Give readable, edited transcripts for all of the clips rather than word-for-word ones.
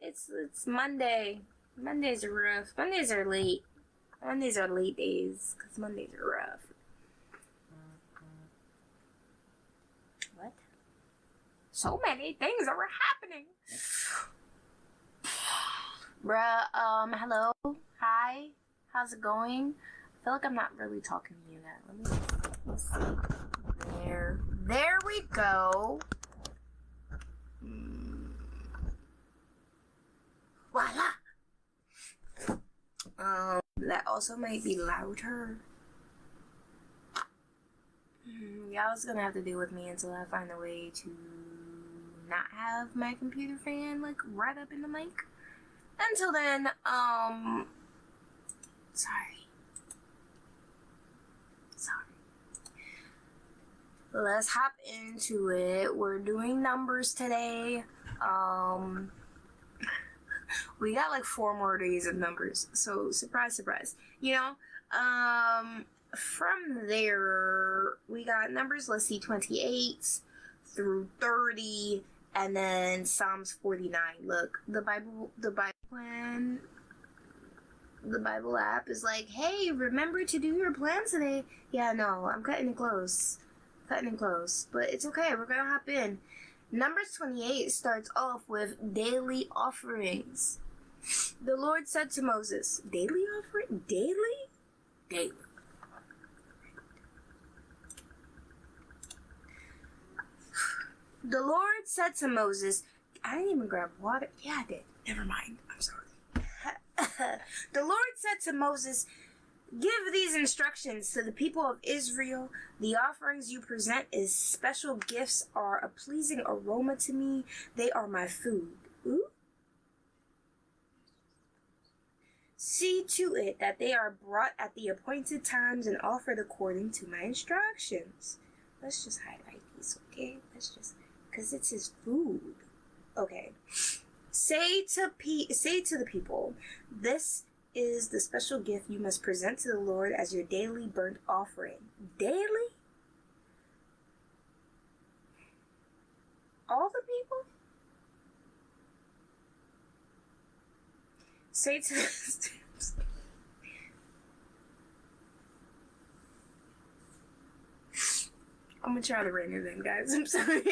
It's Monday. Mondays are rough. Mondays are late. Mondays are late days because Mondays are rough. What? So many things are happening. Bruh, hello? Hi? How's it going? I feel like I'm not really talking to you yet. Let's see. There we go. Voila! That also might be louder. Y'all is gonna have to deal with me until I find a way to not have my computer fan, like, right up in the mic. Until then, sorry. Let's hop into it. We're doing numbers today. We got like 4 more days of numbers, so surprise, surprise. You know, from there, we got numbers, let's see, 28 through 30, and then Psalms 49. Look, the Bible plan, the Bible app is like, hey, remember to do your plan today. Yeah, no, I'm cutting it close, but it's okay, we're gonna hop in. Numbers 28 starts off with daily offerings. The Lord said to Moses, daily offering? Daily? The Lord said to Moses, I didn't even grab water. Yeah, I did. Never mind. I'm sorry. The Lord said to Moses, give these instructions to the people of Israel. The offerings you present as special gifts are a pleasing aroma to me. They are my food. Ooh. See to it that they are brought at the appointed times and offered according to my instructions. Let's just highlight these, okay? Because it's his food. Okay. Say to the people, this is the special gift you must present to the Lord as your daily burnt offering. Daily? All the people? Say to I'm gonna try to rein it in, guys. I'm sorry.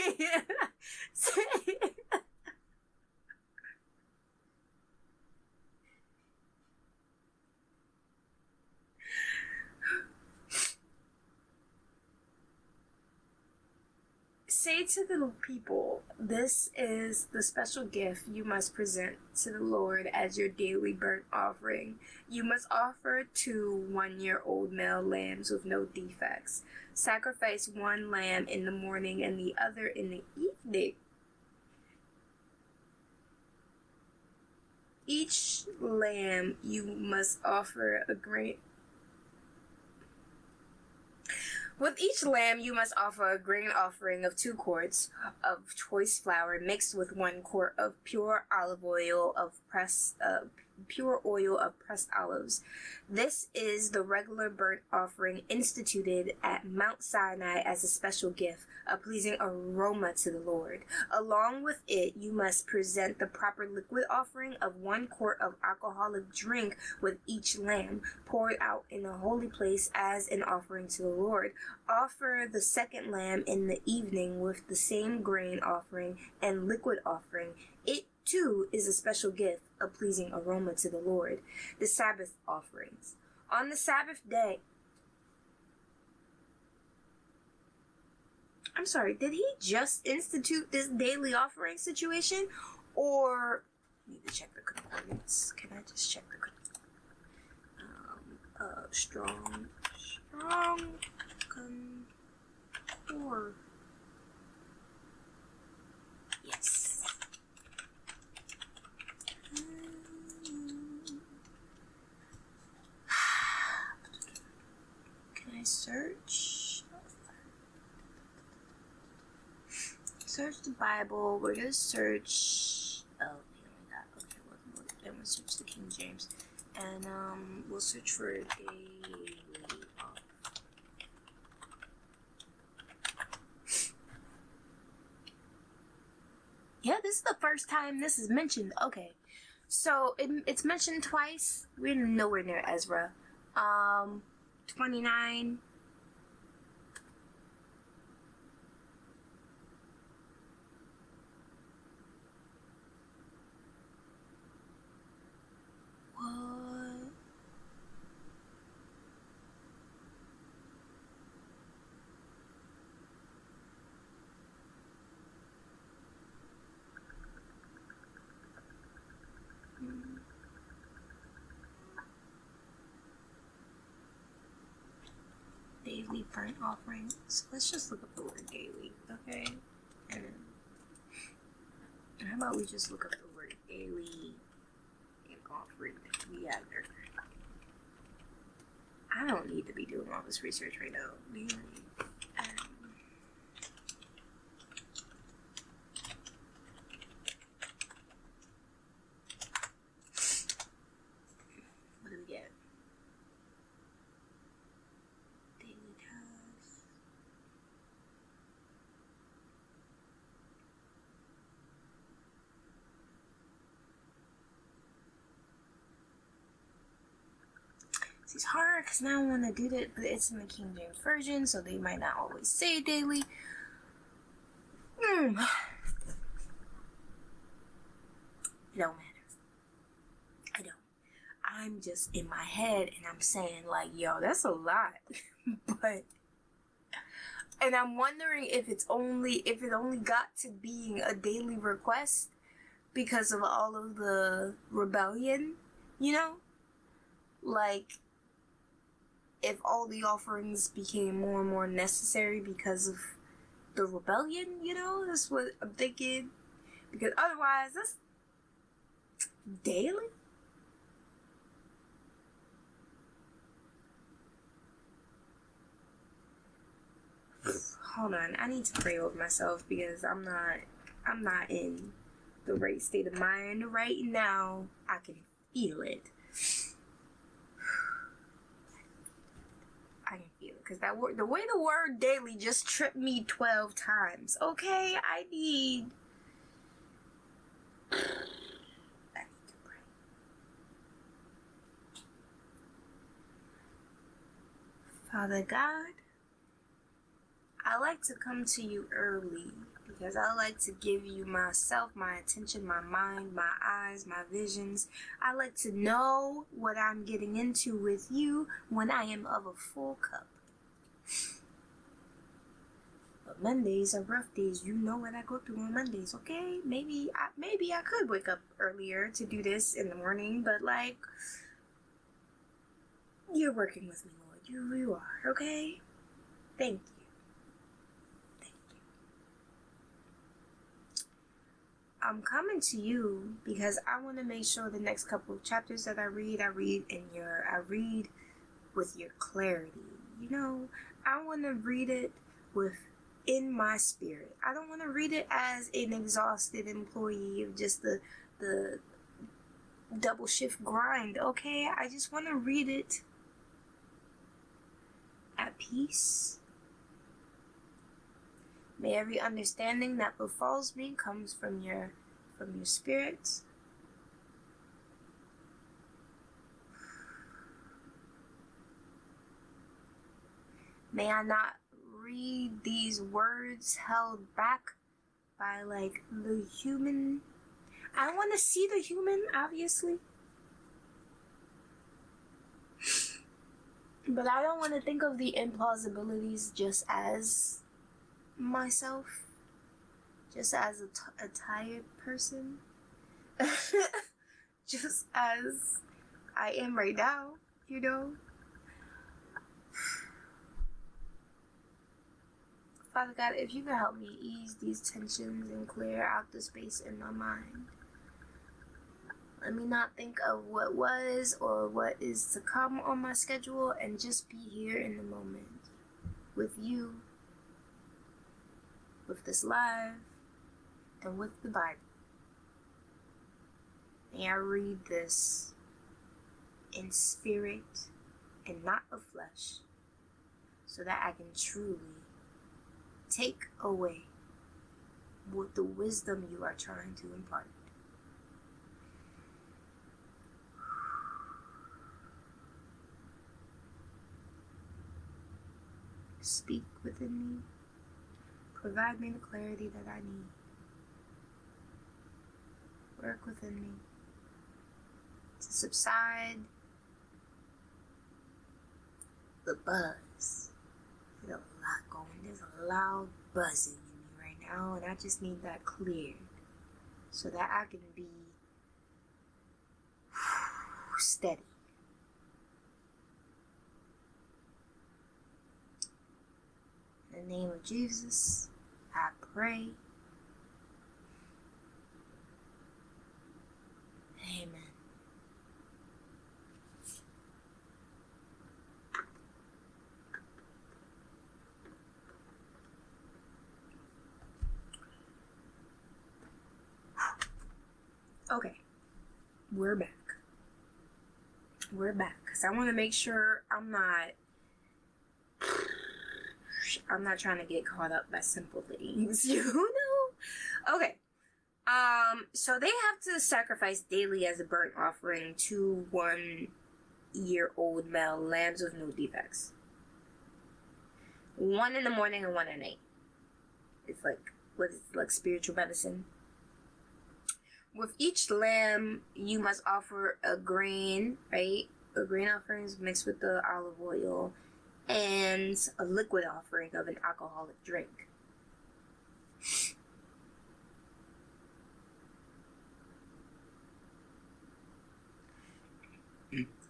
Say to the people, this is the special gift you must present to the Lord as your daily burnt offering. You must offer 2 one-year-old male lambs with no defects. Sacrifice 1 lamb in the morning and the other in the evening. Each lamb you must offer a grain. With each lamb, you must offer a grain offering of 2 quarts of choice flour mixed with 1 quart of pure oil of pressed olives. This is the regular burnt offering instituted at Mount Sinai as a special gift, a pleasing aroma to the Lord. Along with it, you must present the proper liquid offering of 1 quart of alcoholic drink with each lamb, poured out in a holy place as an offering to the Lord. Offer the 2nd lamb in the evening with the same grain offering and liquid offering. It too is a special gift, a pleasing aroma to the Lord. The Sabbath offerings. On the Sabbath day, I'm sorry, did he just institute this daily offering situation? Or, I need to check the concordance. Can I just check the concordance? Strong concord. Yes. Can I search? Search the Bible. We're gonna search. Oh, we only got. Okay, then we'll search the King James, and we'll search for daily. Yeah, this is the first time this is mentioned. Okay, So it's mentioned twice. We're nowhere near Ezra. 29. What? Daily burnt offering. So let's just look up the word daily, okay? And how about we just look up the word daily and offering that we have there. I don't need to be doing all this research right now. Really. What do we get? Daily tasks. It's hard because now I want to do that, but it's in the King James Version, so they might not always say daily. It don't matter. I don't. I'm just in my head and I'm saying like, yo, that's a lot. And I'm wondering if it only got to being a daily request because of all of the rebellion, you know? Like, if all the offerings became more and more necessary because of the rebellion, you know? That's what I'm thinking. Because otherwise, that's daily? Hold on, I need to pray over myself because I'm not in the right state of mind right now. I can feel it. I can feel it because that word, the way the word daily just tripped me 12 times. Okay, I need to pray. Father God, I like to come to you early because I like to give you myself, my attention, my mind, my eyes, my visions. I like to know what I'm getting into with you when I am of a full cup. But Mondays are rough days. You know what I go through on Mondays, okay? Maybe I could wake up earlier to do this in the morning, but like, you're working with me, Lord. You are, okay? Thank you. I'm coming to you because I want to make sure the next couple of chapters that I read with your clarity. You know, I want to read it in my spirit. I don't want to read it as an exhausted employee of just the double shift grind, okay? I just want to read it at peace. May every understanding that befalls me comes from your spirit. May I not read these words held back by like the human. I want to see the human, obviously. But I don't want to think of the implausibilities just as myself, just as a tired person, just as I am right now, you know. Father God, if you could help me ease these tensions and clear out the space in my mind. Let me not think of what was or what is to come on my schedule and just be here in the moment with you, with this live, and with the Bible. May I read this in spirit and not of flesh so that I can truly take away what the wisdom you are trying to impart. Speak within me. Provide me the clarity that I need. Work within me to subside the buzz. There's a lot going. There's a loud buzzing in me right now, and I just need that cleared so that I can be steady. In the name of Jesus, I pray. Amen. Okay, we're back. Because I want to make sure I'm not trying to get caught up by simple things, Okay. So they have to sacrifice daily as a burnt offering 2 1-year-old male lambs with no defects. 1 in the morning and 1 at night. It's like spiritual medicine. With each lamb, you must offer a grain, right? A grain offering is mixed with the olive oil, and a liquid offering of an alcoholic drink.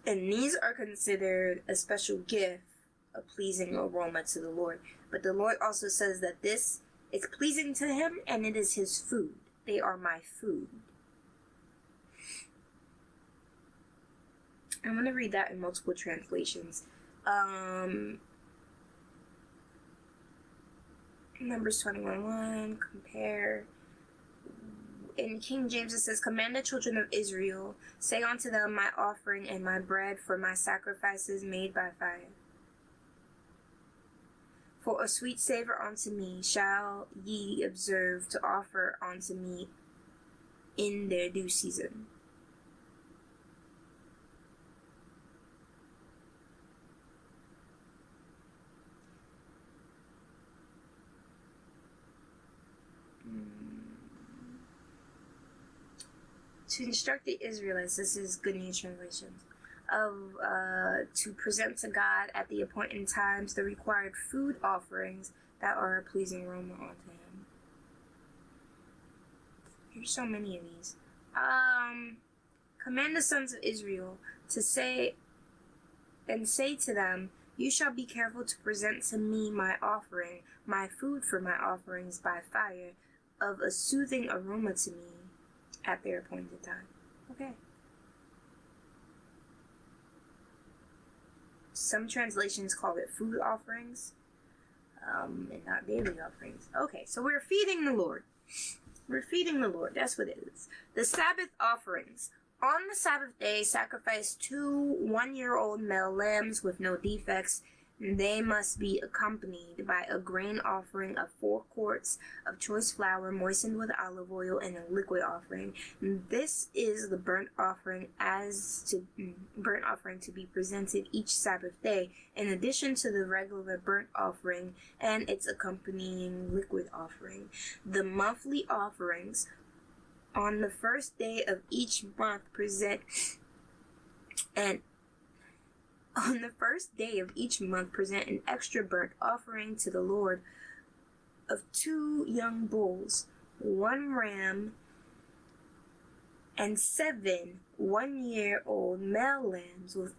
And these are considered a special gift, a pleasing aroma to the Lord. But the Lord also says that this is pleasing to him and it is his food. They are my food. I'm going to read that in multiple translations. Numbers 21:1, compare. In King James it says, "Command the children of Israel, say unto them, my offering and my bread for my sacrifices made by fire. For a sweet savor unto me shall ye observe to offer unto me in their due season." To instruct the Israelites, this is Good News Translation, to present to God at the appointed times the required food offerings that are a pleasing aroma unto him. There's so many of these. Command the sons of Israel to say to them, you shall be careful to present to me my offering, my food for my offerings by fire, of a soothing aroma to me at their appointed time. Okay. Some translations call it food offerings, and not daily offerings. Okay, so we're feeding the Lord. We're feeding the Lord. That's what it is. The Sabbath offerings. On the Sabbath day, sacrifice 2 1-year-old male lambs with no defects. They must be accompanied by a grain offering of 4 quarts of choice flour moistened with olive oil and a liquid offering. This is the burnt offering to be presented each Sabbath day, in addition to the regular burnt offering and its accompanying liquid offering. The monthly offerings on the first day of each month present an extra burnt offering to the Lord of 2 young bulls, 1 ram, and 7 1-year-old male lambs with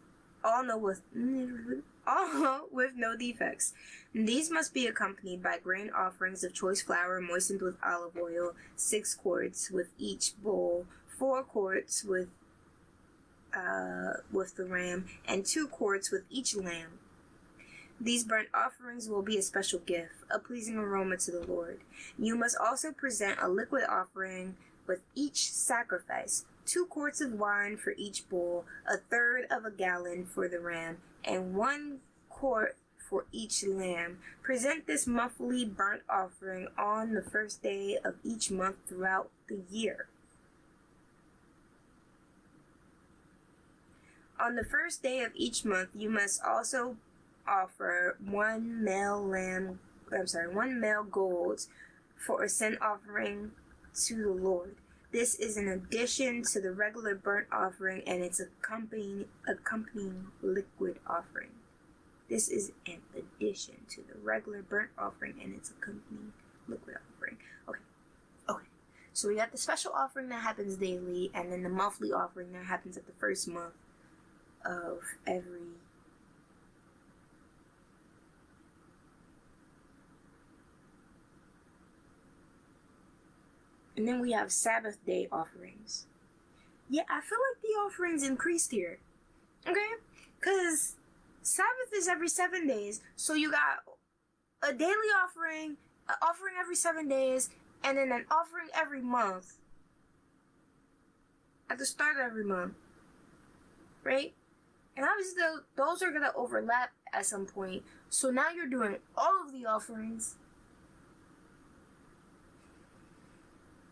no defects. These must be accompanied by grain offerings of choice flour moistened with olive oil, 6 quarts with each bull, 4 quarts with the ram, and 2 quarts with each lamb. These burnt offerings will be a special gift, a pleasing aroma to the Lord. You must also present a liquid offering with each sacrifice, 2 quarts of wine for each bull, 1/3 of a gallon for the ram, and 1 quart for each lamb. Present this monthly burnt offering on the first day of each month throughout the year. On the first day of each month, you must also offer one male goat for a sin offering to the Lord. This is in addition to the regular burnt offering and its accompanying liquid offering. This is in addition to the regular burnt offering and its accompanying liquid offering. Okay. So we got the special offering that happens daily, and then the monthly offering that happens at the first month of every. And then we have Sabbath day offerings. Yeah, I feel like the offerings increased here. Okay? Because Sabbath is every 7 days, so you got a daily offering, an offering every 7 days, and then an offering every month. At the start of every month. Right? And obviously those are going to overlap at some point. So now you're doing all of the offerings.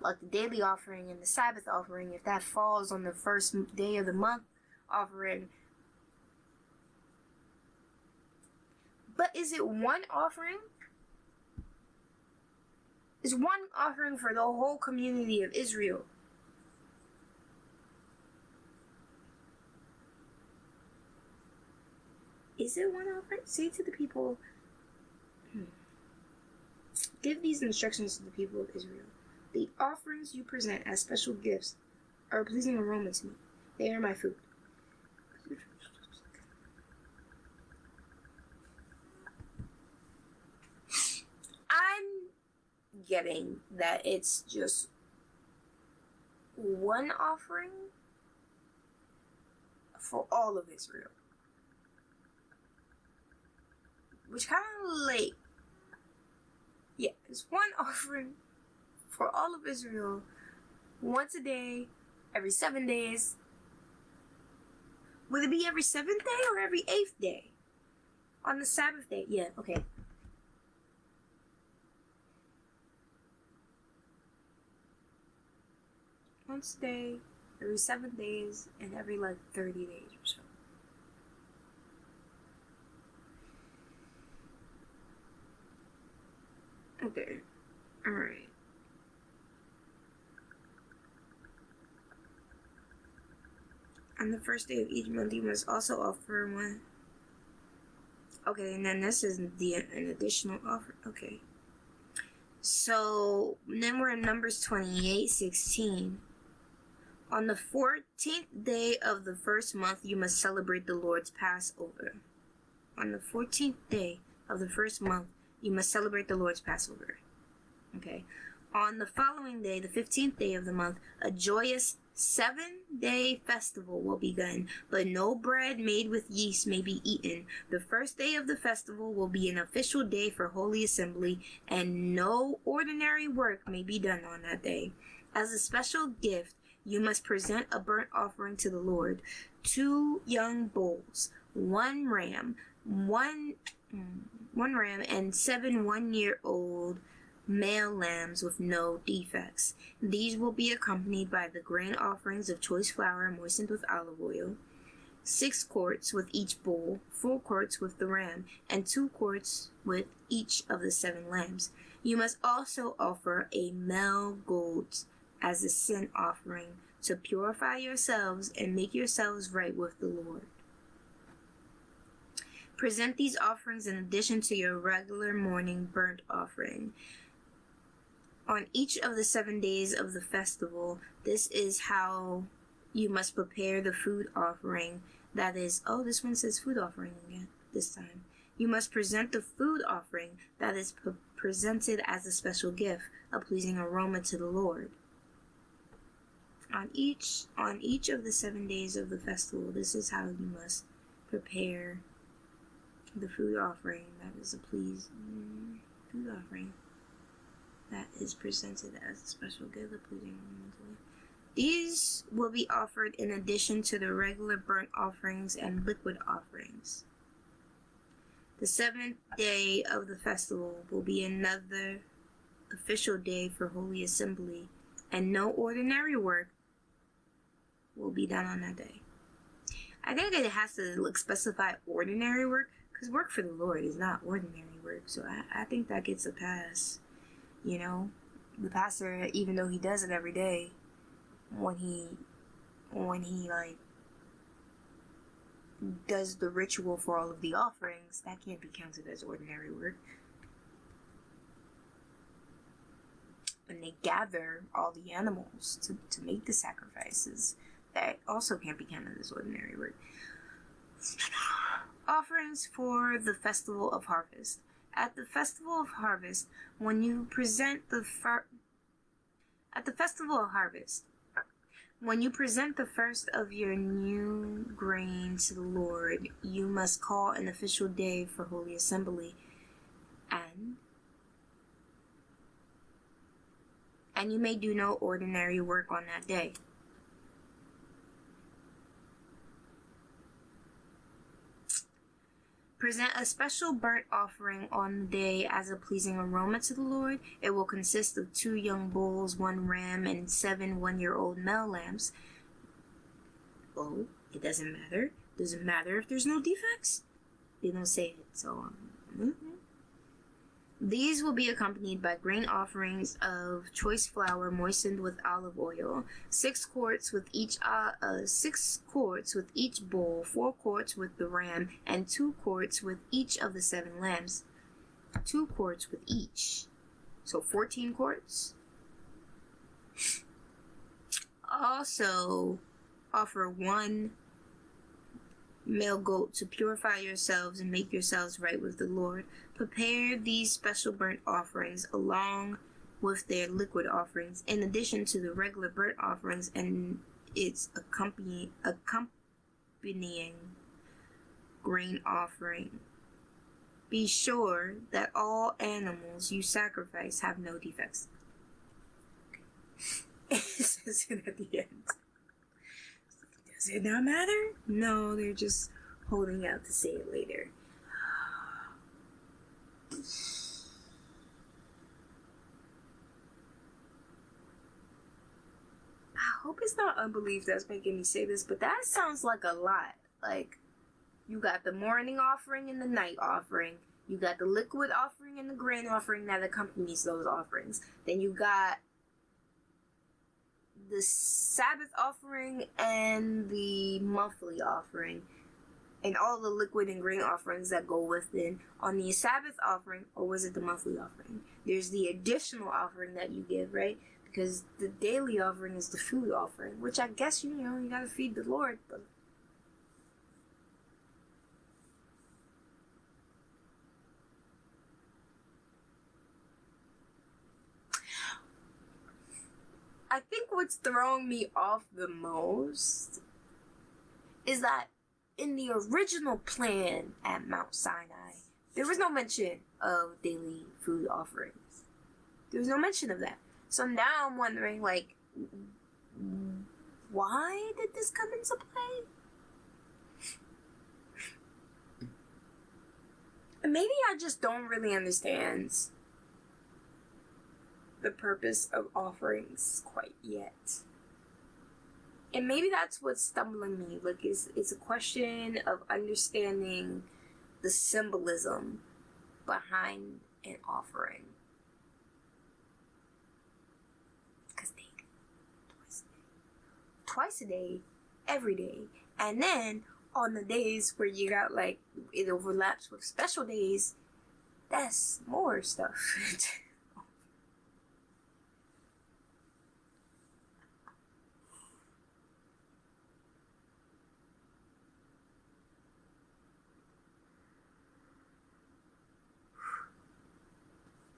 Like the daily offering and the Sabbath offering, if that falls on the first day of the month offering. But is it one offering? Is one offering for the whole community of Israel? Is it one offering? Say to the people, give these instructions to the people of Israel. The offerings you present as special gifts are a pleasing aroma to me. They are my food. I'm getting that it's just one offering for all of Israel. Which kind of like, yeah, it's one offering for all of Israel, once a day, every 7 days. Would it be every 7th day or every 8th day? On the Sabbath day? Yeah, okay. Once a day, every 7 days, and every 30 days or so. Okay, alright. On the first day of each month, you must also offer one. Okay, and then this is an additional offer. Okay. So, then we're in Numbers 28:16. On the 14th day of the first month, you must celebrate the Lord's Passover. On the 14th day of the first month, you must celebrate the Lord's Passover. Okay. On the following day, the 15th day of the month, a joyous 7-day festival will begin, but no bread made with yeast may be eaten. The first day of the festival will be an official day for Holy Assembly, and no ordinary work may be done on that day. As a special gift, you must present a burnt offering to the Lord: 2 young bulls, one ram, and 7 one-year-old male lambs with no defects. These will be accompanied by the grain offerings of choice flour moistened with olive oil, 6 quarts with each bull, 4 quarts with the ram, and 2 quarts with each of the 7 lambs. You must also offer a male goat as a sin offering to purify yourselves and make yourselves right with the Lord. Present these offerings in addition to your regular morning burnt offering. On each of the 7 days of the festival, this is how you must prepare the food offering. That is, this one says food offering again this time. You must present the food offering that is presented as a special gift, a pleasing aroma to the Lord. On each of the 7 days of the festival, this is how you must prepare the food offering that is a pleasing food offering that is presented as a special gift, a pleasing aroma to the Lord. These will be offered in addition to the regular burnt offerings and liquid offerings. The 7th day of the festival will be another official day for Holy Assembly, and no ordinary work will be done on that day. I think it has to specify ordinary work, Because work for the Lord is not ordinary work. So I think that gets a pass. You know, the pastor, even though he does it every day, when he like does the ritual for all of the offerings, that can't be counted as ordinary work. And they gather all the animals to make the sacrifices, that also can't be counted as ordinary work. Offerings for the Festival of Harvest. At the Festival of Harvest, when you present the first of your new grain to the Lord, you must call an official day for Holy Assembly, and you may do no ordinary work on that day. Present a special burnt offering on the day as a pleasing aroma to the Lord. It will consist of 2 young bulls, 1 ram, and 7 one-year-old male lambs. Oh, it doesn't matter. Doesn't matter if there's no defects. They don't say it, so These will be accompanied by grain offerings of choice flour moistened with olive oil, 6 quarts with each bull, 4 quarts with the ram, and 2 quarts with each of the 7 lambs. 2 quarts with each, so 14 quarts. Also, offer 1 male goat to purify yourselves and make yourselves right with the Lord. Prepare these special burnt offerings along with their liquid offerings, in addition to the regular burnt offerings and its accompanying grain offering. Be sure that all animals you sacrifice have no defects. It says it at the end. Does it not matter? No, they're just holding out to say it later. I hope it's not unbelief that's making me say this, but that sounds like a lot. Like, you got the morning offering and the night offering. You got the liquid offering and the grain offering that accompanies those offerings. Then you got the Sabbath offering and the monthly offering, and all the liquid and grain offerings that go with it. On the Sabbath offering, or was it the monthly offering, there's the additional offering that you give, right? Because the daily offering is the food offering, which I guess, you gotta feed the Lord. But I think what's throwing me off the most is that in the original plan at Mount Sinai, there was no mention of daily food offerings. There was no mention of that. So now I'm wondering, like, why did this come into play? Maybe I just don't really understand the purpose of offerings quite yet. And maybe that's what's stumbling me. Like, it's a question of understanding the symbolism behind an offering. Because twice a day, every day. And then on the days where you got, like, it overlaps with special days, that's more stuff.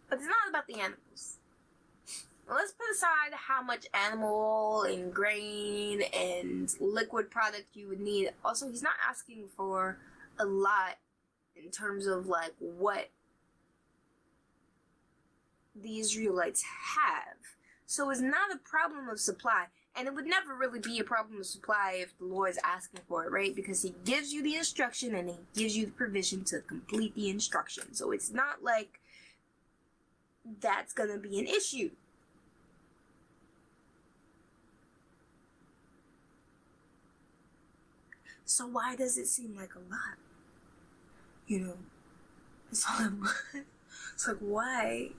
But it's not about the animals. Let's put aside how much animal and grain and liquid product you would need. Also, he's not asking for a lot in terms of, like, what the Israelites have. So it's not a problem of supply. And it would never really be a problem of supply if the Lord's asking for it, right? Because he gives you the instruction and he gives you the provision to complete the instruction. So it's not like that's gonna be an issue. So why does it seem like a lot? you know, that's all I want. It's like, why?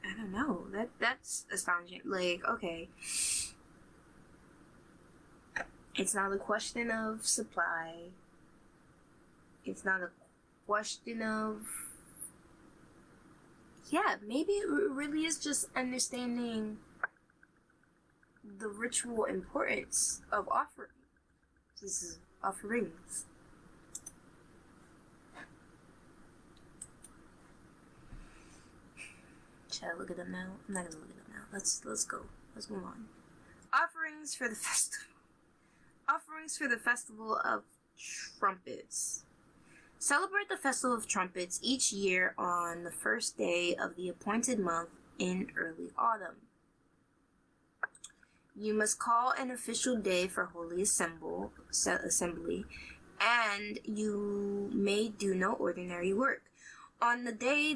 I don't know. That's astonishing. Like, okay. It's not a question of supply. It's not a question of, yeah, maybe it really is just understanding the ritual importance of offering. This is offerings. Should I look at them now? I'm not gonna look at them now. Let's go. Let's move on. Offerings for the festival. Offerings for the Festival of Trumpets. Celebrate the Festival of Trumpets each year on the first day of the appointed month in early autumn. You must call an official day for holy assembly, and you may do no ordinary work. On that day,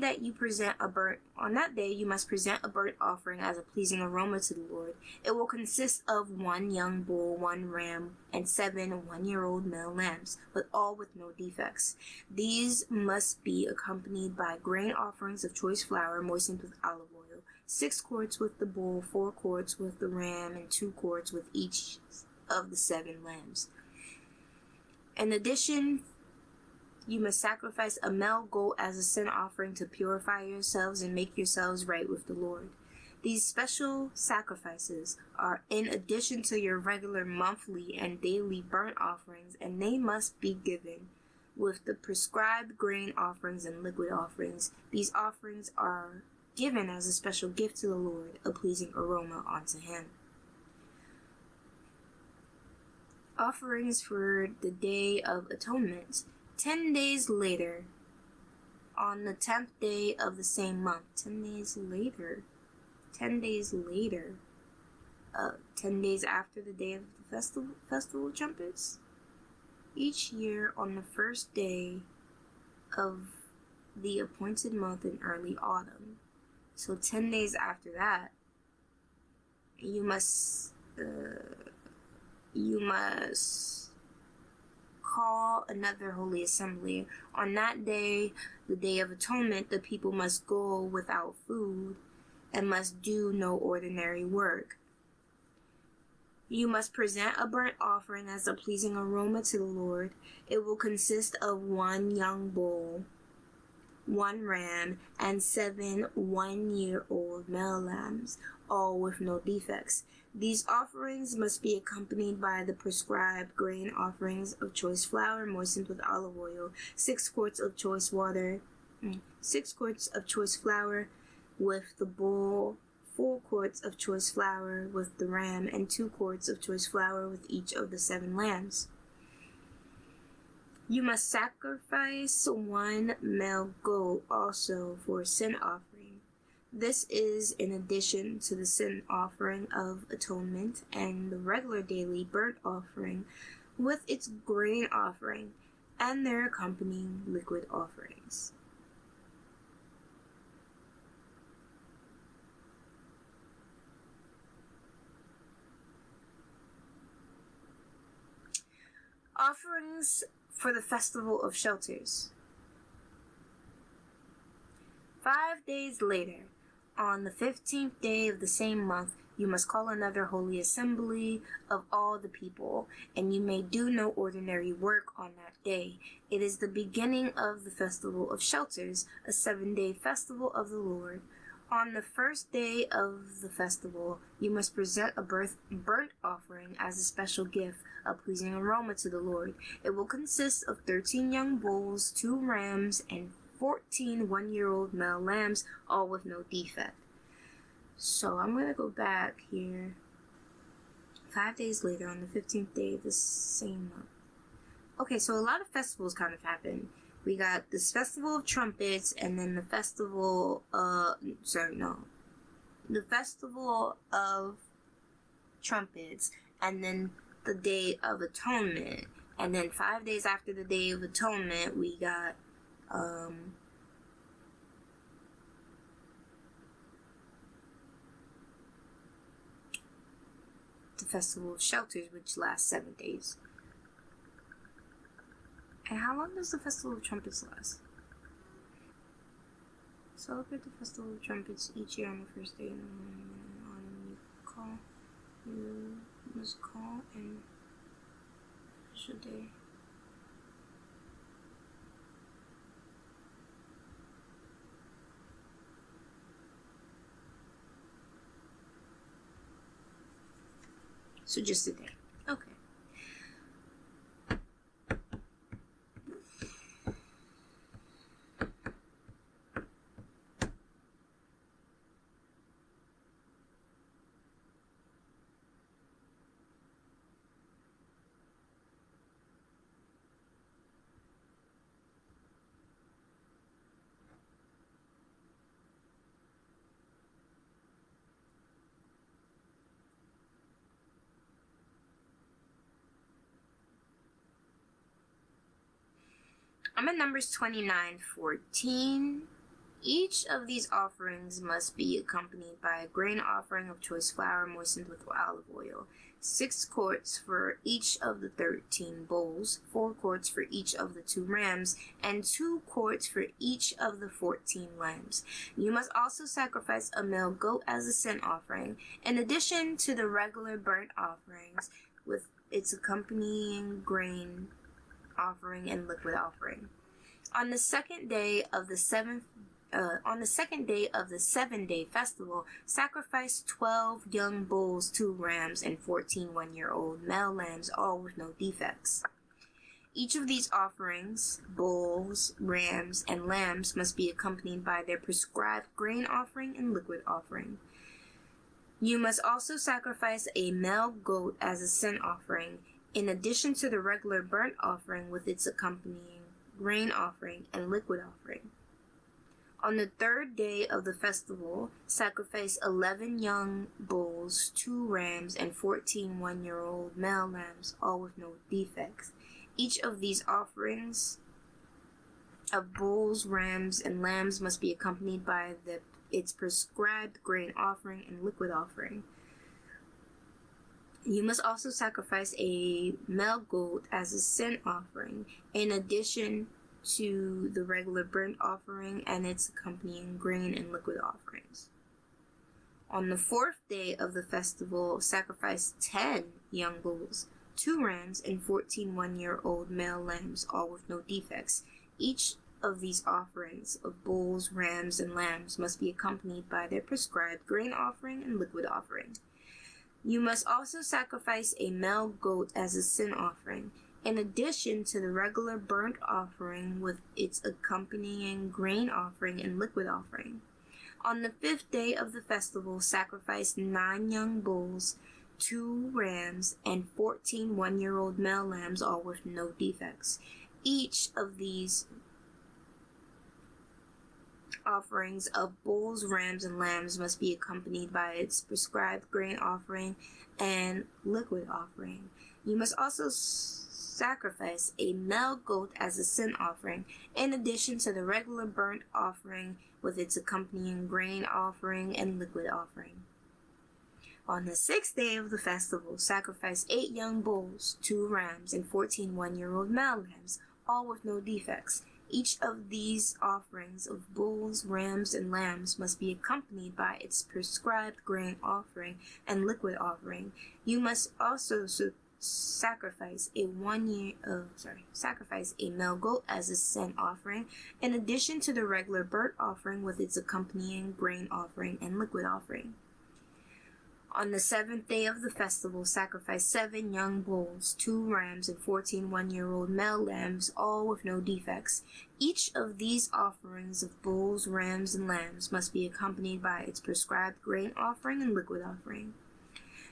you must present a burnt offering as a pleasing aroma to the Lord. It will consist of 1 young bull, 1 ram, and 7 one-year-old male lambs, but all with no defects. These must be accompanied by grain offerings of choice flour moistened with olive oil, 6 quarts with the bull, 4 quarts with the ram, and 2 quarts with each of the 7 lambs. In addition, you must sacrifice a male goat as a sin offering to purify yourselves and make yourselves right with the Lord. These special sacrifices are in addition to your regular monthly and daily burnt offerings, and they must be given with the prescribed grain offerings and liquid offerings. These offerings are given as a special gift to the Lord, a pleasing aroma unto him. Offerings for the Day of Atonement. 10 days later, on the 10th day of the same month, 10 days later, 10 days after the day of the Festival of Trumpets, each year on the first day of the appointed month in early autumn. So 10 days after that, you must call another holy assembly. On that day, the Day of Atonement, the people must go without food and must do no ordinary work. You must present a burnt offering as a pleasing aroma to the Lord. It will consist of 1 young bull, 1 ram, and 7 one-year-old male lambs, all with no defects. These offerings must be accompanied by the prescribed grain offerings of choice flour moistened with olive oil, 6 quarts of choice water, 6 quarts of choice flour with the bull, 4 quarts of choice flour with the ram, and 2 quarts of choice flour with each of the 7 lambs. You must sacrifice 1 male goat also for a sin offering. This is in addition to the sin offering of atonement and the regular daily burnt offering with its grain offering and their accompanying liquid offerings. Offerings for the Festival of Shelters. 5 days later, on the 15th day of the same month, you must call another holy assembly of all the people, and you may do no ordinary work on that day. It is the beginning of the Festival of Shelters, a 7-day festival of the Lord. On the first day of the festival, you must present a burnt offering as a special gift, a pleasing aroma to the Lord. It will consist of 13 young bulls, 2 rams, and 14 one-year-old male lambs, all with no defect. So I'm going to go back here. 5 days later, on the 15th day of the same month. Okay, so a lot of festivals kind of happen. We got this Festival of Trumpets, and then the Festival, the Festival of Trumpets, and then the Day of Atonement. And then 5 days after the Day of Atonement, we got, the Festival of Shelters, which lasts 7 days. And how long does the Festival of Trumpets last? Celebrate the Festival of Trumpets each year on the first day in the autumn. You must call and special day. So just a day. Okay. I'm at Numbers 29:14. Each of these offerings must be accompanied by a grain offering of choice flour moistened with olive oil, 6 quarts for each of the 13 bulls, 4 quarts for each of the 2 rams, and 2 quarts for each of the 14 lambs. You must also sacrifice a male goat as a sin offering, in addition to the regular burnt offerings with its accompanying grain offering and liquid offering. On the second day of the 7-day festival, sacrifice 12 young bulls, 2 rams, and 14 one-year-old male lambs, all with no defects. Each of these offerings, bulls, rams, and lambs, must be accompanied by their prescribed grain offering and liquid offering. You must also sacrifice a male goat as a sin offering, in addition to the regular burnt offering with its accompanying grain offering and liquid offering. On the 3rd day of the festival, sacrifice 11 young bulls, 2 rams, and 14 one-year-old male lambs, all with no defects. Each of these offerings of bulls, rams, and lambs must be accompanied by its prescribed grain offering and liquid offering. You must also sacrifice a male goat as a sin offering, in addition to the regular burnt offering and its accompanying grain and liquid offerings. On the 4th day of the festival, sacrifice 10 young bulls, 2 rams, and 14 one-year-old male lambs, all with no defects. Each of these offerings of bulls, rams, and lambs must be accompanied by their prescribed grain offering and liquid offering. You must also sacrifice a male goat as a sin offering, in addition to the regular burnt offering with its accompanying grain offering and liquid offering. On the 5th day of the festival, sacrifice 9 young bulls, 2 rams, and 14 one-year-old male lambs, all with no defects. Each of these offerings of bulls, rams, and lambs must be accompanied by its prescribed grain offering and liquid offering. You must also sacrifice a male goat as a sin offering, in addition to the regular burnt offering with its accompanying grain offering and liquid offering. On the 6th day of the festival, sacrifice 8 young bulls, 2 rams, and 14 one-year-old male lambs, all with no defects. Each of these offerings of bulls, rams, and lambs must be accompanied by its prescribed grain offering and liquid offering. You must also sacrifice a male goat as a sin offering, in addition to the regular burnt offering with its accompanying grain offering and liquid offering. On the 7th day of the festival, sacrifice 7 young bulls, 2 rams, and 14 one-year-old male lambs, all with no defects. Each of these offerings of bulls, rams, and lambs must be accompanied by its prescribed grain offering and liquid offering.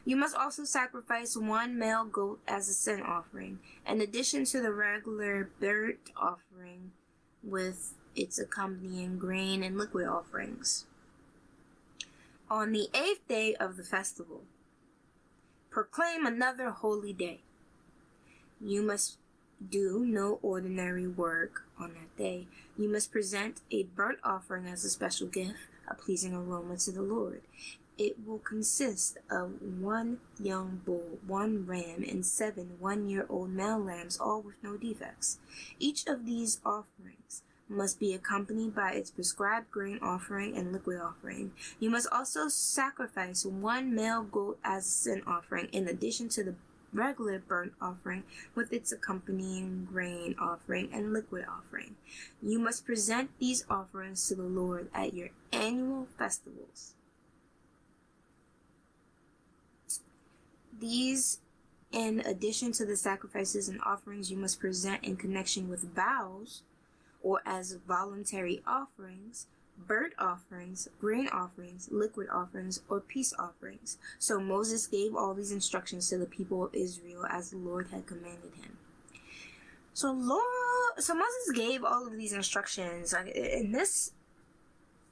You must also sacrifice one male goat as a sin offering, in addition to the regular burnt offering with its accompanying grain and liquid offerings. On the 8th day of the festival, proclaim another holy day. You must do no ordinary work on that day. You must present a burnt offering as a special gift, a pleasing aroma to the Lord. It will consist of 1 young bull, 1 ram, and 7 one-year-old male lambs, all with no defects. Each of these offerings must be accompanied by its prescribed grain offering and liquid offering. You must also sacrifice 1 male goat as a sin offering, in addition to the regular burnt offering with its accompanying grain offering and liquid offering. You must present these offerings to the Lord at your annual festivals. These, in addition to the sacrifices and offerings you must present in connection with vows, or as voluntary offerings, burnt offerings, grain offerings, liquid offerings, or peace offerings. So Moses gave all these instructions to the people of Israel as the Lord had commanded him. So Moses gave all of these instructions. In this,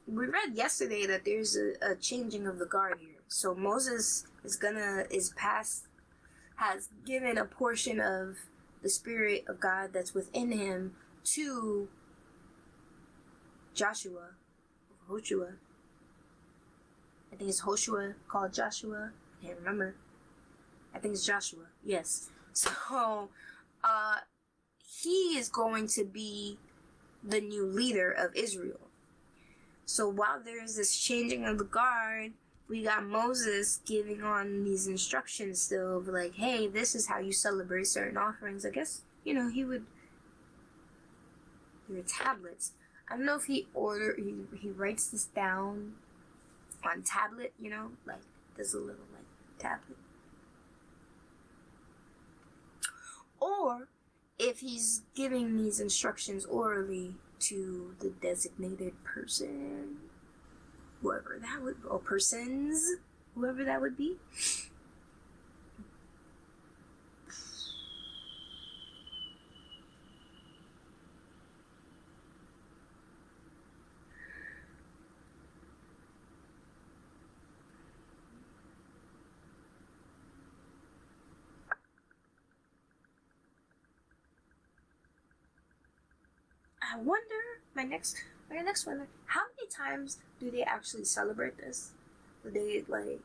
we read yesterday that there's a changing of the guard here. So Moses has given a portion of the Spirit of God that's within him to Joshua. I think it's Hoshua called Joshua. I can't remember. I think it's Joshua. Yes. So, he is going to be the new leader of Israel. So while there is this changing of the guard, we got Moses giving on these instructions still of like, hey, this is how you celebrate certain offerings. I guess, he would, there were tablets. I don't know if he writes this down on tablet, like there's a little like tablet. Or if he's giving these instructions orally to the designated person, whoever that would, or persons, whoever that would be. I wonder, my next one, how many times do they actually celebrate this? Do they, like,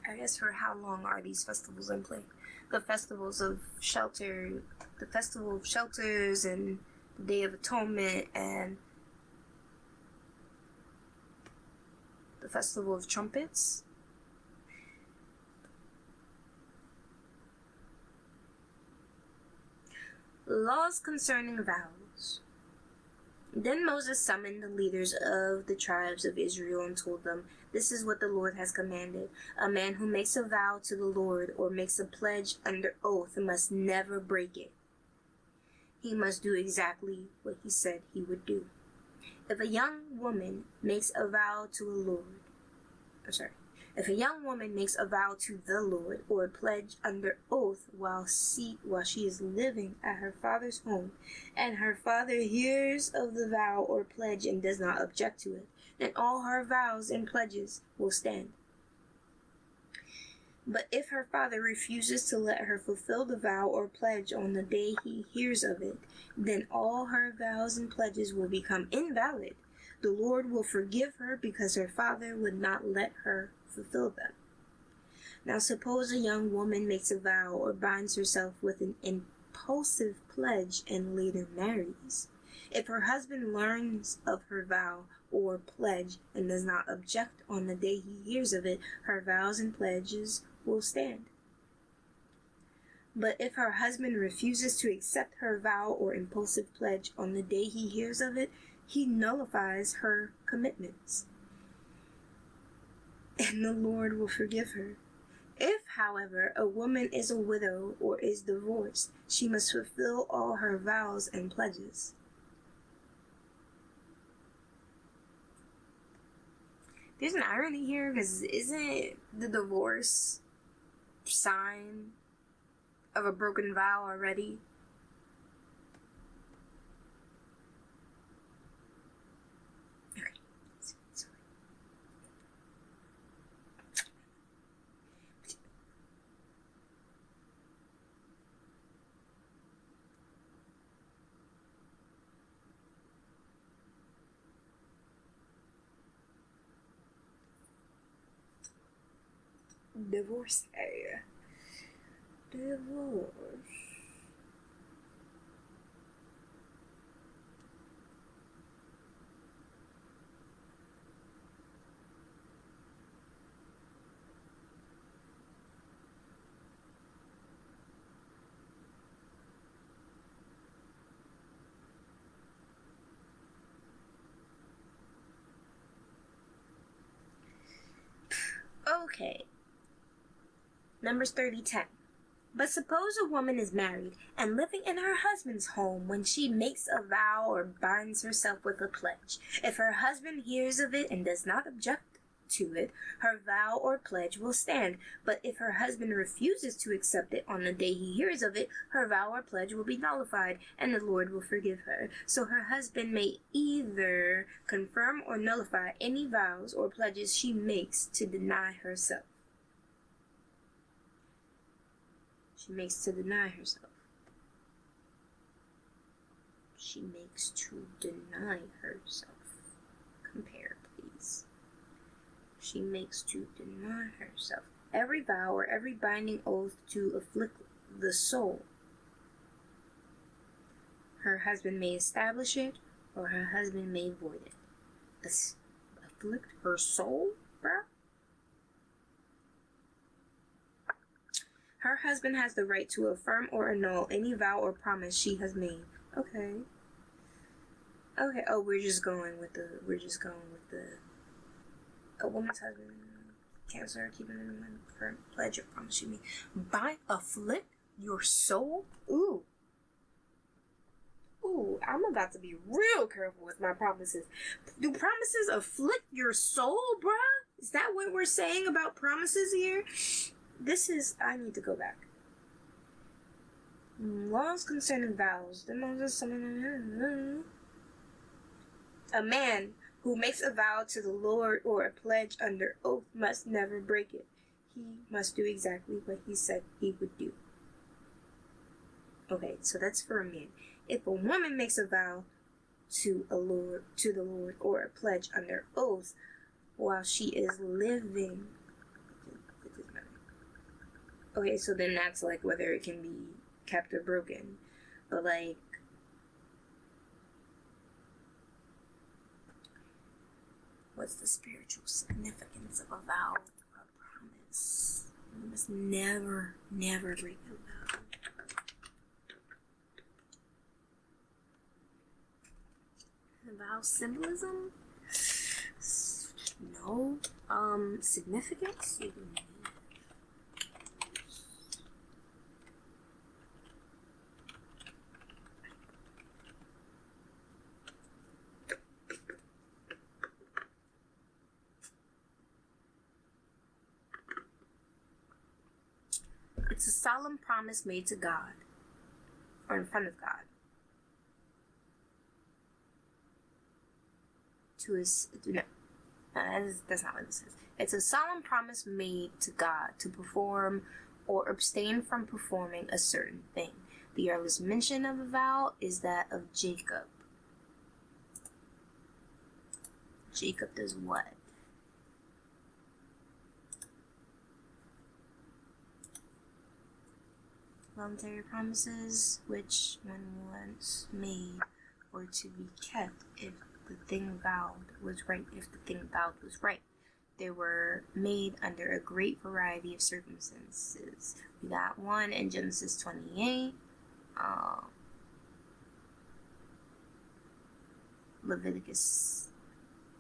I guess for how long are these festivals in play? The festivals of shelter, the Festival of Shelters, and the Day of Atonement, and the Festival of Trumpets. Laws concerning vows. Then Moses summoned the leaders of the tribes of Israel and told them, "This is what the Lord has commanded. A man who makes a vow to the Lord or makes a pledge under oath must never break it. He must do exactly what he said he would do. If a young woman makes a vow to the Lord to the Lord or a pledge under oath while she is living at her father's home, and her father hears of the vow or pledge and does not object to it, then all her vows and pledges will stand. But if her father refuses to let her fulfill the vow or pledge on the day he hears of it, then all her vows and pledges will become invalid. The Lord will forgive her because her father would not let her fulfill them. Now suppose a young woman makes a vow or binds herself with an impulsive pledge and later marries. If her husband learns of her vow or pledge and does not object on the day he hears of it, her vows and pledges will stand. But if her husband refuses to accept her vow or impulsive pledge on the day he hears of it, he nullifies her commitments, and the Lord will forgive her. If, however, a woman is a widow or is divorced, she must fulfill all her vows and pledges. There's an irony here, because isn't the divorce sign of a broken vow already? Divorce. Divorce. Okay. Numbers 30:10. But suppose a woman is married and living in her husband's home when she makes a vow or binds herself with a pledge. If her husband hears of it and does not object to it, her vow or pledge will stand. But if her husband refuses to accept it on the day he hears of it, her vow or pledge will be nullified, and the Lord will forgive her. So her husband may either confirm or nullify any vows or pledges she makes to deny herself. She makes to deny herself. She makes to deny herself. Compare, please. She makes to deny herself. Every vow or every binding oath to afflict the soul. Her husband may establish it, or her husband may void it. Afflict her soul, bruh? Her husband has the right to affirm or annul any vow or promise she has made. Okay. Oh, we're just going with the a woman's husband cancel her keeping in mind her pledge or promise she made. By afflict your soul? Ooh, I'm about to be real careful with my promises. Do promises afflict your soul, bruh? Is that what we're saying about promises here? I need to go back. Laws concerning vows. A man who makes a vow to the Lord or a pledge under oath must never break it. He must do exactly what he said he would do. Okay, so that's for a man. If a woman makes a vow to the Lord or a pledge under oath while she is living. Okay, so then that's like whether it can be kept or broken. But like, what's the spiritual significance of a vow or a promise? You must never break a vow. The vow symbolism? No. Significance? It's a solemn promise made to God, or in front of God, that's not what this is. It's a solemn promise made to God to perform or abstain from performing a certain thing. The earliest mention of a vow is that of Jacob. Jacob does what? Voluntary promises, which when once made, were to be kept if the thing vowed was right. They were made under a great variety of circumstances. We got one in Genesis 28, Leviticus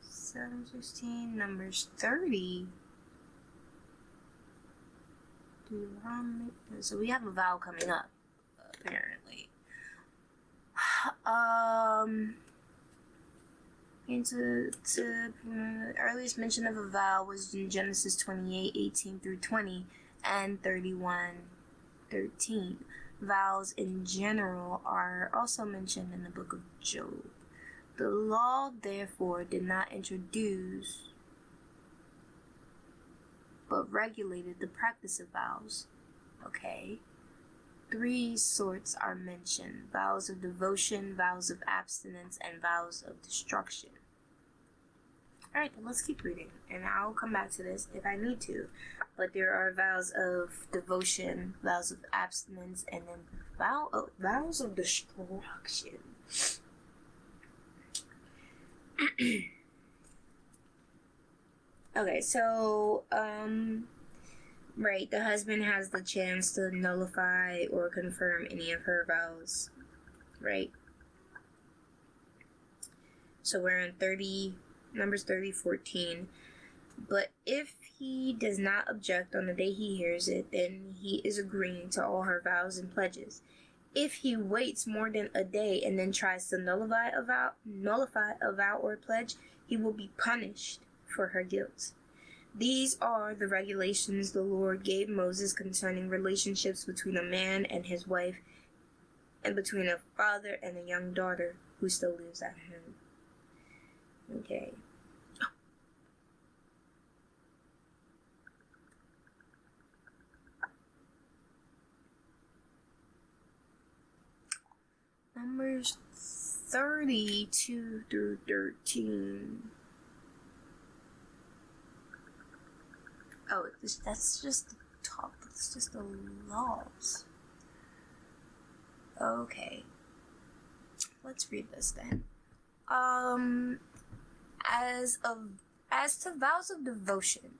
7:16, Numbers 30. So we have a vow coming up, apparently. Earliest mention of a vow was in Genesis 28:18 through 20 and 31:13. Vows in general are also mentioned in the book of Job. The law, therefore, did not introduce but regulated the practice of vows. Okay. 3 sorts are mentioned: vows of devotion, vows of abstinence, and vows of destruction. Alright, then let's keep reading, and I'll come back to this if I need to. But there are vows of devotion, vows of abstinence, and then vows of destruction. Okay, so, right, the husband has the chance to nullify or confirm any of her vows, right? So we're in Numbers 30:14. But if he does not object on the day he hears it, then he is agreeing to all her vows and pledges. If he waits more than a day and then tries to nullify a vow or pledge, he will be punished for her guilt. These are the regulations the Lord gave Moses concerning relationships between a man and his wife, and between a father and a young daughter who still lives at home. Okay. Numbers 32 through 13. Oh, that's just the top. That's just the laws. Okay. Let's read this then. As to vows of devotion,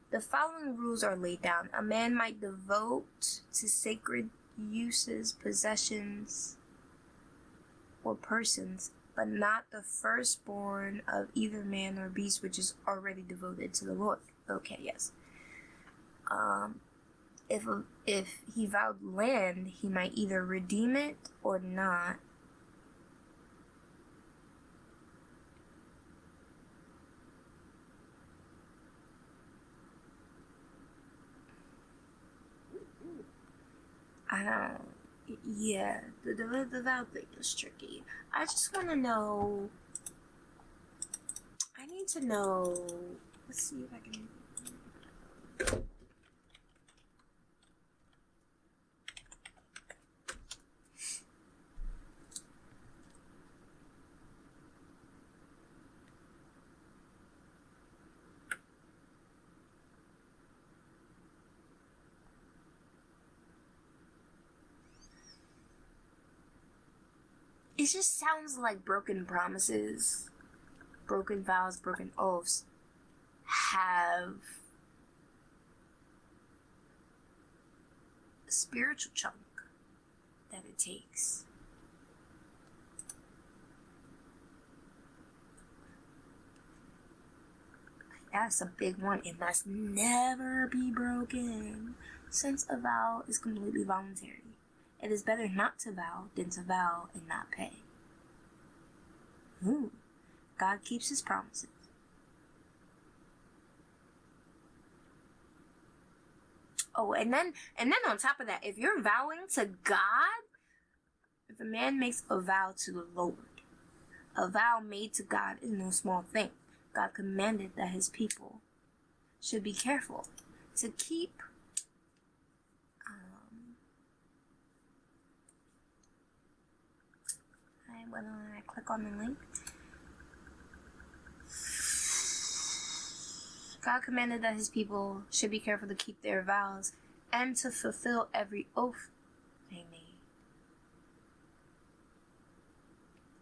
the following rules are laid down. A man might devote to sacred uses, possessions, or persons, but not the firstborn of either man or beast which is already devoted to the Lord. Okay, yes. If he vowed land, he might either redeem it or not. I don't. Yeah, the vow thing is tricky. I just want to know. I need to know. Let's see if I can. It just sounds like broken promises, broken vows, broken oaths have a spiritual chunk that it takes. That's a big one. It must never be broken, since a vow is completely voluntary. It is better not to vow than to vow and not pay. God keeps his promises. Oh, and then on top of that, if you're vowing to God, if a man makes a vow to the Lord, a vow made to God is no small thing. God commanded that his people should be careful to keep when I click on the link, God commanded that his people should be careful to keep their vows and to fulfill every oath they made.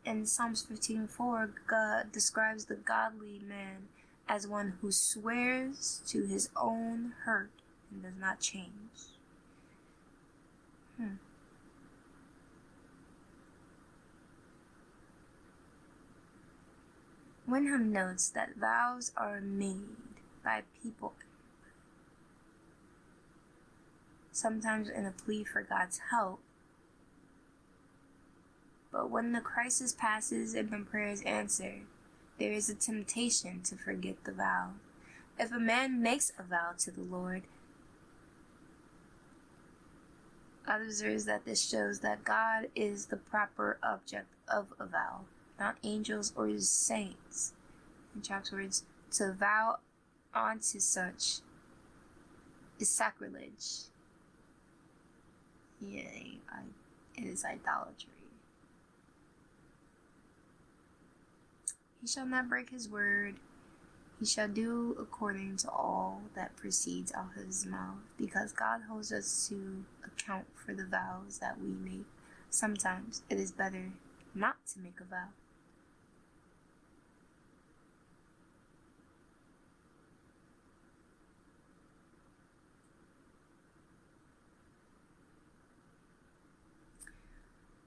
In Psalms 15:4, God describes the godly man as one who swears to his own hurt and does not change. Wenham notes that vows are made by people, sometimes in a plea for God's help, but when the crisis passes and the prayer is answered, there is a temptation to forget the vow. If a man makes a vow to the Lord, observes that this shows that God is the proper object of a vow, not angels or saints. In Chap's words, to vow onto such is sacrilege. Yea, it is idolatry. He shall not break his word. He shall do according to all that proceeds out of his mouth, because God holds us to account for the vows that we make. Sometimes it is better not to make a vow.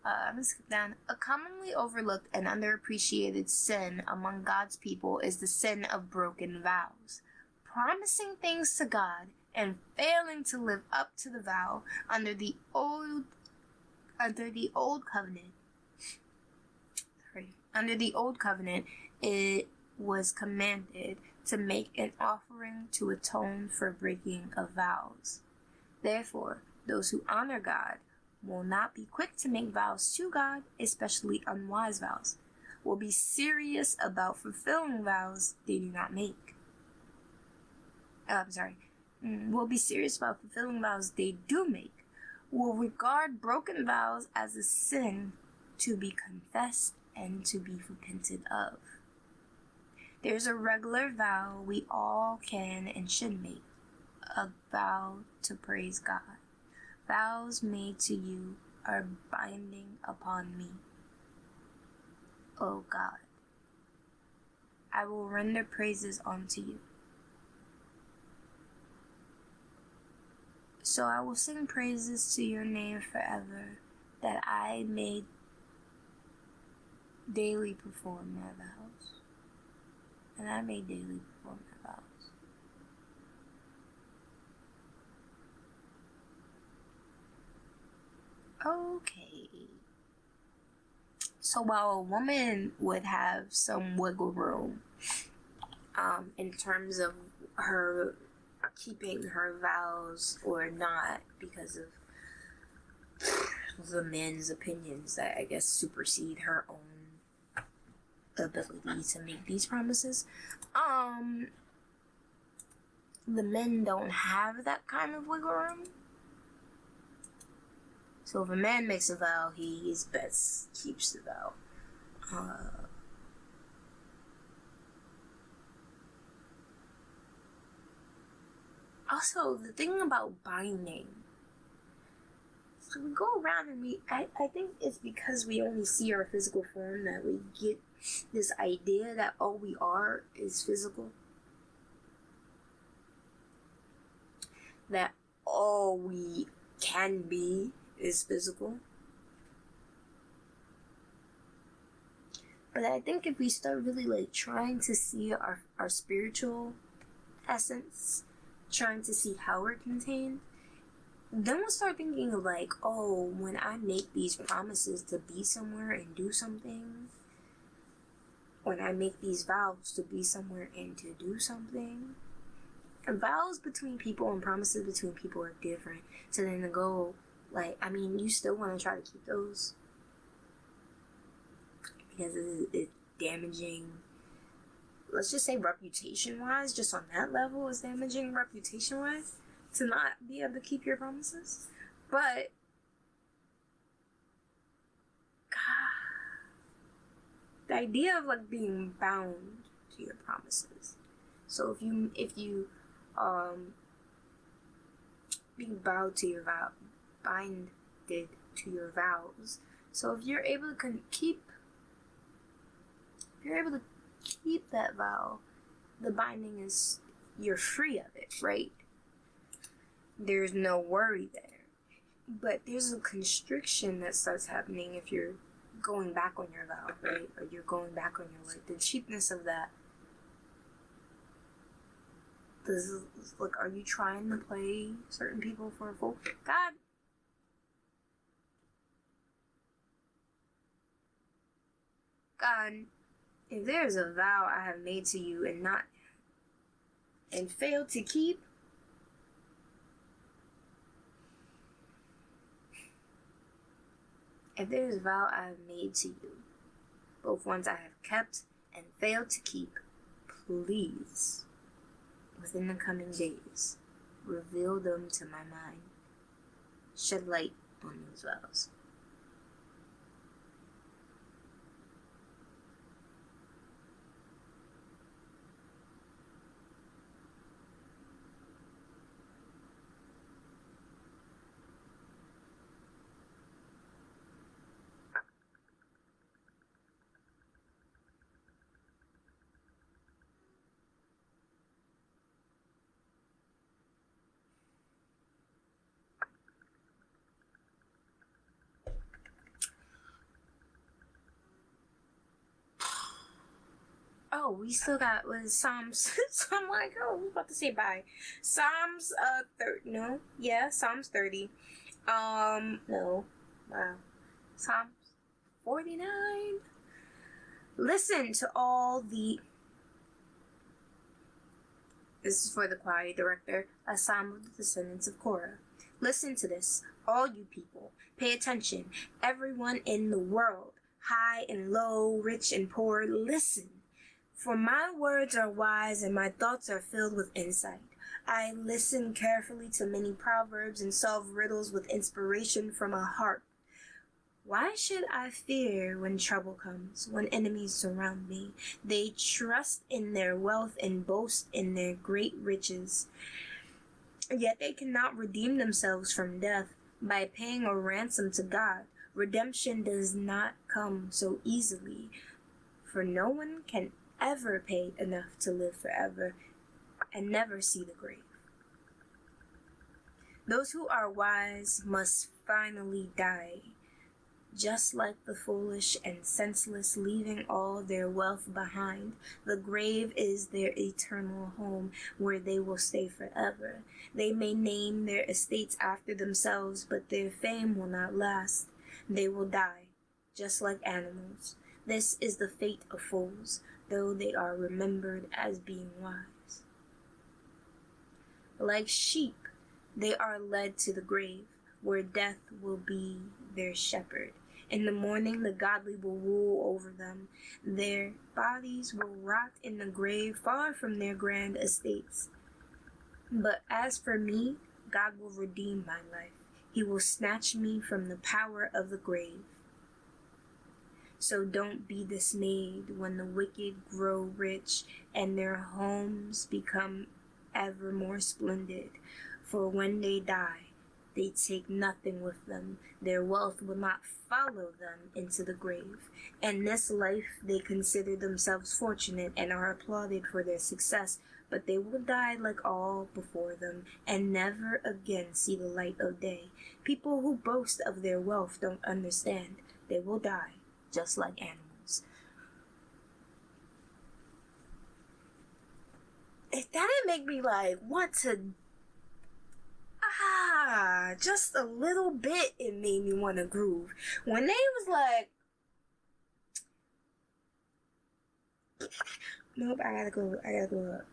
I'm going to skip down. A commonly overlooked and underappreciated sin among God's people is the sin of broken vows. Promising things to God and failing to live up to the vow under the old covenant. Under the old covenant, it was commanded to make an offering to atone for breaking of vows. Therefore, those who honor God will not be quick to make vows to God, especially unwise vows. Will be serious about fulfilling vows they do not make. Will be serious about fulfilling vows they do make. Will regard broken vows as a sin to be confessed and to be repented of. There's a regular vow we all can and should make. A vow to praise God. Vows made to you are binding upon me. O God, I will render praises unto you. So I will sing praises to your name forever, that I may daily perform my vows. And I may daily perform my vows. Okay. So while a woman would have some wiggle room in terms of her keeping her vows or not because of the men's opinions that I guess supersede her own ability to make these promises, the men don't have that kind of wiggle room. So if a man makes a vow, he is best keeps the vow. Also, the thing about binding. So we go around and I think it's because we only see our physical form that we get this idea that all we are is physical. That all we can be is physical. But I think if we start really trying to see our spiritual essence, trying to see how we're contained, then we'll start thinking of oh, when I make these promises to be somewhere and do something, when I make these vows to be somewhere and to do something, and vows between people and promises between people are different. So then to go, you still want to try to keep those because it's damaging. Let's just say reputation-wise, just on that level, it's damaging reputation-wise to not be able to keep your promises. But God, the idea of being bound to your promises. So if you being bound to your vow, binded to your vows. So if you're able to keep that vow, the binding is you're free of it, right? There's no worry there. But there's a constriction that starts happening if you're going back on your vow, right? Or you're going back on your word. The cheapness of that. Are you trying to play certain people for a fool? God If there is a vow I have made to you and failed to keep, if there is a vow I have made to you, both ones I have kept and failed to keep, please, within the coming days, reveal them to my mind. Shed light on those vows. Oh, we still got Psalms. So I'm like, oh, I was about to say bye. Psalms Psalms 30. No. Wow. Psalms 49. Listen to all the. This is for the choir director, a psalm of the descendants of Korah. Listen to this, all you people. Pay attention, everyone in the world, high and low, rich and poor. Listen. For my words are wise and my thoughts are filled with insight. I listen carefully to many proverbs and solve riddles with inspiration from a heart. Why should I fear when trouble comes, when enemies surround me? They trust in their wealth and boast in their great riches. Yet they cannot redeem themselves from death by paying a ransom to God. Redemption does not come so easily, for no one can ever pay enough to live forever and never see the grave. Those who are wise must finally die, just like the foolish and senseless, leaving all their wealth behind. The grave is their eternal home, where they will stay forever. They may name their estates after themselves, but their fame will not last. They will die, just like animals. This is the fate of fools, though they are remembered as being wise. Like sheep, they are led to the grave, where death will be their shepherd. In the morning, the godly will rule over them. Their bodies will rot in the grave, far from their grand estates. But as for me, God will redeem my life. He will snatch me from the power of the grave. So don't be dismayed when the wicked grow rich and their homes become ever more splendid. For when they die, they take nothing with them. Their wealth will not follow them into the grave. In this life, they consider themselves fortunate and are applauded for their success, but they will die like all before them and never again see the light of day. People who boast of their wealth don't understand. They will die just like animals. If that didn't make me want to just a little bit, it made me want to groove. When they was like, nope, I gotta go up.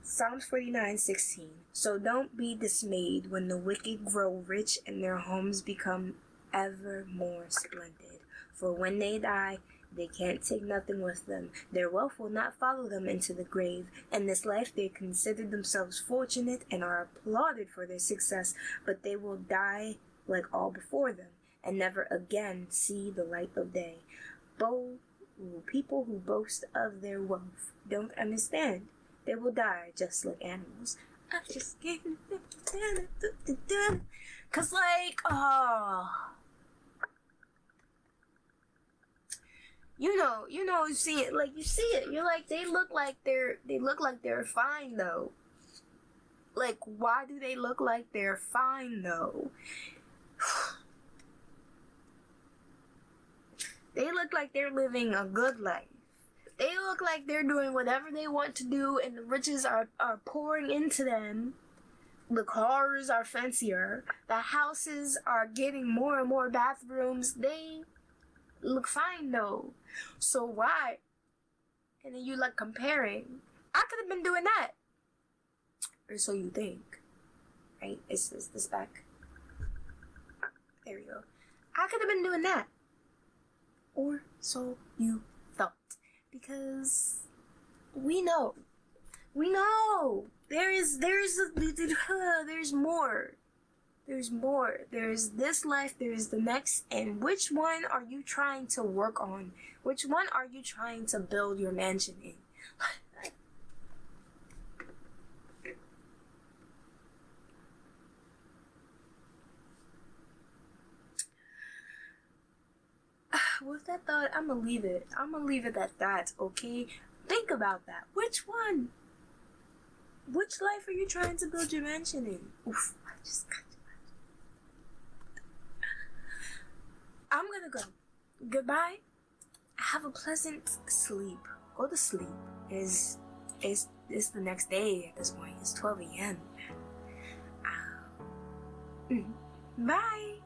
Psalms 49:16. So don't be dismayed when the wicked grow rich and their homes become ever more splendid. For when they die, they can't take nothing with them. Their wealth will not follow them into the grave. In this life, they consider themselves fortunate and are applauded for their success, but they will die like all before them and never again see the light of day. People who boast of their wealth don't understand. They will die just like animals. I'm just getting 'cause you see it. You're like, they look like they're fine though. Like, why do they look like they're fine though? They look like they're living a good life. They look like they're doing whatever they want to do, and the riches are pouring into them. The cars are fancier. The houses are getting more and more bathrooms. look fine though. So why? And then you like comparing. I could have been doing that. Or so you think. Right? Is this back? There we go. I could have been doing that. Or so you thought. Because we know. We know. There's more. There's more. There's this life, there's the next, and which one are you trying to work on? Which one are you trying to build your mansion in? With that thought, I'm gonna leave it. I'm gonna leave it at that, okay? Think about that. Which one? Which life are you trying to build your mansion in? Oof, I just got I'm gonna go. Goodbye. Have a pleasant sleep. Go to sleep. It's the next day at this point. It's 12 a.m. Bye.